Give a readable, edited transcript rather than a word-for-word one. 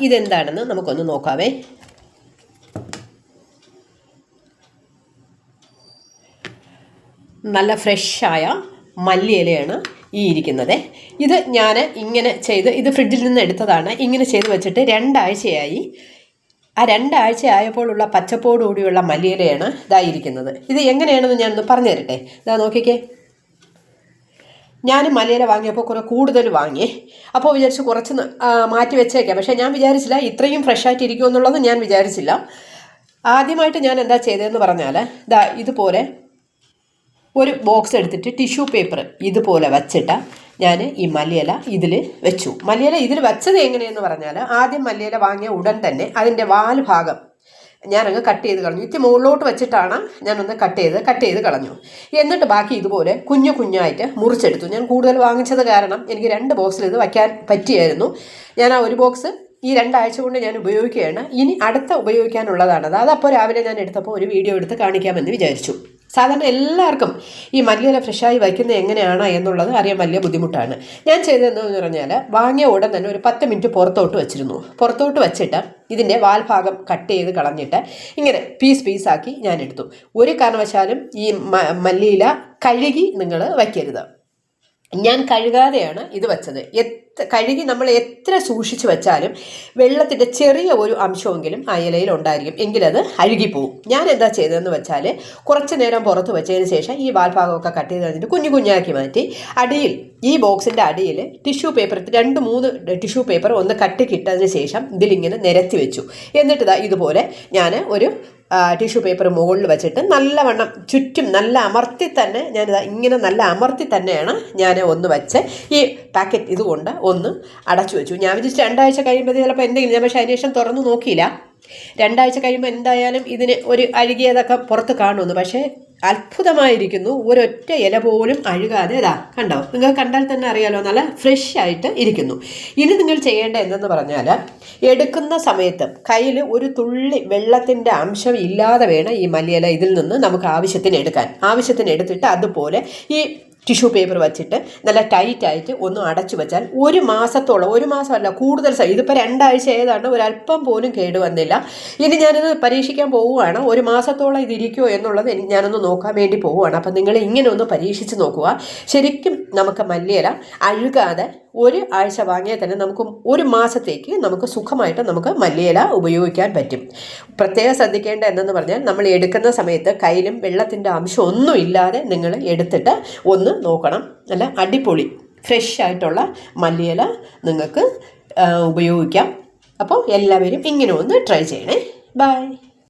ഇതെന്താണെന്ന് നമുക്കൊന്ന് നോക്കാവേ. നല്ല ഫ്രഷായ മല്ലിയിലയാണ് ഈ ഇരിക്കുന്നത്. ഇത് ഞാൻ ഇങ്ങനെ ചെയ്ത് ഇത് ഫ്രിഡ്ജിൽ നിന്ന് എടുത്തതാണ്. ഇങ്ങനെ ചെയ്ത് വെച്ചിട്ട് 2 ആഴ്ചയായി. ആ 2 ആഴ്ച ആയപ്പോഴുള്ള പച്ചപ്പോടുകൂടിയുള്ള മല്ലിയിലയാണ് ഇതായിരിക്കുന്നത്. ഇത് എങ്ങനെയാണെന്ന് ഞാനൊന്ന് പറഞ്ഞു തരട്ടെ. നോക്കിക്കേ. ഞാൻ മല്ലിയില വാങ്ങിയപ്പോൾ കുറേ കൂടുതൽ വാങ്ങി. അപ്പോൾ വിചാരിച്ച് കുറച്ച് മാറ്റി വെച്ചേക്കാം. പക്ഷേ ഞാൻ വിചാരിച്ചില്ല ഇത്രയും ഫ്രഷായിട്ട് ഇരിക്കുമെന്നുള്ളത് ഞാൻ വിചാരിച്ചില്ല. ആദ്യമായിട്ട് ഞാൻ എന്താ ചെയ്തതെന്ന് പറഞ്ഞാൽ ഇതുപോലെ ഒരു ബോക്സ് എടുത്തിട്ട് ടിഷ്യൂ പേപ്പർ ഇതുപോലെ വച്ചിട്ട് ഞാൻ ഈ മല്ലിയില ഇതിൽ വെച്ചു. മല്ലിയില ഇതിൽ വെച്ചത് എങ്ങനെയെന്ന് പറഞ്ഞാൽ ആദ്യം മല്ലിയില വാങ്ങിയ ഉടൻ തന്നെ അതിൻ്റെ വാൽ ഭാഗം ഞാനങ്ങ് കട്ട് ചെയ്ത് കളഞ്ഞു. ഇത്തിരി മുകളിലോട്ട് വെച്ചിട്ടാണ് ഞാനൊന്ന് കട്ട് ചെയ്ത് കളഞ്ഞു. എന്നിട്ട് ബാക്കി ഇതുപോലെ കുഞ്ഞു കുഞ്ഞായിട്ട് മുറിച്ചെടുത്തു. ഞാൻ കൂടുതൽ വാങ്ങിച്ചത് കാരണം എനിക്ക് 2 ബോക്സിൽ ഇത് വയ്ക്കാൻ പറ്റിയായിരുന്നു. ഞാൻ ആ ഒരു ബോക്സ് ഈ 2 ആഴ്ച കൊണ്ട് ഞാൻ ഉപയോഗിക്കുകയാണ്. ഇനി അടുത്ത ഉപയോഗിക്കാനുള്ളതാണത്. അതപ്പോൾ രാവിലെ ഞാൻ എടുത്തപ്പോൾ ഒരു വീഡിയോ എടുത്ത് കാണിക്കാമെന്ന് വിചാരിച്ചു. സാധാരണ എല്ലാവർക്കും ഈ മല്ലിയില ഫ്രഷായി വയ്ക്കുന്നത് എങ്ങനെയാണ് എന്നുള്ളത് അറിയാൻ വലിയ ബുദ്ധിമുട്ടാണ്. ഞാൻ ചെയ്തതെന്ന് പറഞ്ഞാൽ വാങ്ങിയ ഉടൻ തന്നെ ഒരു 10 മിനിറ്റ് പുറത്തോട്ട് വെച്ചിരുന്നു. പുറത്തോട്ട് വെച്ചിട്ട് ഇതിൻ്റെ വാൽഭാഗം കട്ട് ചെയ്ത് കളഞ്ഞിട്ട് ഇങ്ങനെ പീസാക്കി ഞാൻ എടുത്തു. ഒരു കാരണവശാലും ഈ മല്ലിയില കഴുകി നിങ്ങൾ വയ്ക്കരുത്. ഞാൻ കഴുകാതെയാണ് ഇത് വെച്ചത്. കഴുകി നമ്മൾ എത്ര സൂക്ഷിച്ച് വെച്ചാലും വെള്ളത്തിൻ്റെ ചെറിയ ഒരു അംശമെങ്കിലും ആ ഇലയിൽ ഉണ്ടായിരിക്കും. എങ്കിലത് അഴുകിപ്പോവും. ഞാൻ എന്താ ചെയ്തതെന്ന് വെച്ചാൽ കുറച്ച് നേരം പുറത്ത് വെച്ചതിന് ശേഷം ഈ വാൽഭാഗമൊക്കെ കട്ട് ചെയ്ത് കഴിഞ്ഞിട്ട് കുഞ്ഞാക്കി മാറ്റി അടിയിൽ ഈ ബോക്സിൻ്റെ അടിയിൽ ടിഷ്യൂ പേപ്പർ 2-3 ടിഷ്യൂ പേപ്പർ ഒന്ന് കട്ടിക്കിട്ടതിന് ശേഷം ഇതിലിങ്ങനെ നിരത്തി വെച്ചു. എന്നിട്ട് ഇതുപോലെ ഞാൻ ഒരു ടിഷ്യൂ പേപ്പർ മുകളിൽ വെച്ചിട്ട് നല്ലവണ്ണം ചുറ്റും നല്ല അമർത്തി തന്നെ ഇങ്ങനെ നല്ല അമർത്തി തന്നെയാണ് ഞാൻ ഒന്ന് വെച്ച് ഈ പാക്കറ്റ് ഇതുകൊണ്ട് ഒന്ന് അടച്ചു വെച്ചു. ഞാൻ വിചാരിച്ചു 2 ആഴ്ച കഴിയുമ്പോൾ ചിലപ്പോൾ എന്തെങ്കിലും, ഞാൻ പക്ഷേ അതിന് ശേഷം തുറന്നു നോക്കിയില്ല. 2 ആഴ്ച കഴിയുമ്പോൾ എന്തായാലും ഇതിന് ഒരു അഴുകിയതൊക്കെ പുറത്ത് കാണുമെന്ന്. പക്ഷേ അത്ഭുതമായിരിക്കുന്നു. ഒരൊറ്റ ഇല പോലും അഴുകാതെ കണ്ടോ, നിങ്ങൾ കണ്ടാൽ തന്നെ അറിയാലോ, നല്ല ഫ്രഷ് ആയിട്ട് ഇരിക്കുന്നു. ഇനി നിങ്ങൾ ചെയ്യേണ്ട എന്തെന്ന് പറഞ്ഞാൽ എടുക്കുന്ന സമയത്ത് കയ്യിൽ ഒരു തുള്ളി വെള്ളത്തിൻ്റെ അംശം ഇല്ലാതെ വേണം ഈ മല്ലിയില ഇതിൽ നിന്ന് നമുക്ക് ആവശ്യത്തിന് എടുത്തിട്ട് അതുപോലെ ഈ ടിഷ്യൂ പേപ്പർ വെച്ചിട്ട് നല്ല ടൈറ്റായിട്ട് ഒന്ന് അടച്ചു വെച്ചാൽ 1 മാസത്തോളം, 1 മാസമല്ല കൂടുതൽ ഇതിപ്പോൾ 2 ആഴ്ച ഏതാണ്, ഒരല്പം പോലും കേടുവന്നില്ല. ഇനി ഞാനിത് പരീക്ഷിക്കാൻ പോവുകയാണ്. 1 മാസത്തോളം ഇതിരിക്കുമോ എന്നുള്ളത് ഞാനൊന്ന് നോക്കാൻ വേണ്ടി പോവുകയാണ്. അപ്പം നിങ്ങൾ ഇങ്ങനെ ഒന്ന് പരീക്ഷിച്ച് നോക്കുക. ശരിക്കും നമുക്ക് മല്ലിയില അഴുകാതെ 1 ആഴ്ച വാങ്ങിയാൽ തന്നെ നമുക്ക് 1 മാസത്തേക്ക് നമുക്ക് സുഖമായിട്ട് നമുക്ക് മല്ലിയില ഉപയോഗിക്കാൻ പറ്റും. പ്രത്യേകം ശ്രദ്ധിക്കേണ്ട എന്തെന്ന് പറഞ്ഞാൽ നമ്മൾ എടുക്കുന്ന സമയത്ത് കയ്യിലും വെള്ളത്തിൻ്റെ അംശം ഒന്നും ഇല്ലാതെ നിങ്ങൾ എടുത്തിട്ട് ഒന്ന് നോക്കണം. നല്ല അടിപൊളി ഫ്രഷ് ആയിട്ടുള്ള മല്ലിയില നിങ്ങൾക്ക് ഉപയോഗിക്കാം. അപ്പോൾ എല്ലാവരും ഇങ്ങനെ ഒന്ന് ട്രൈ ചെയ്യണേ. ബൈ.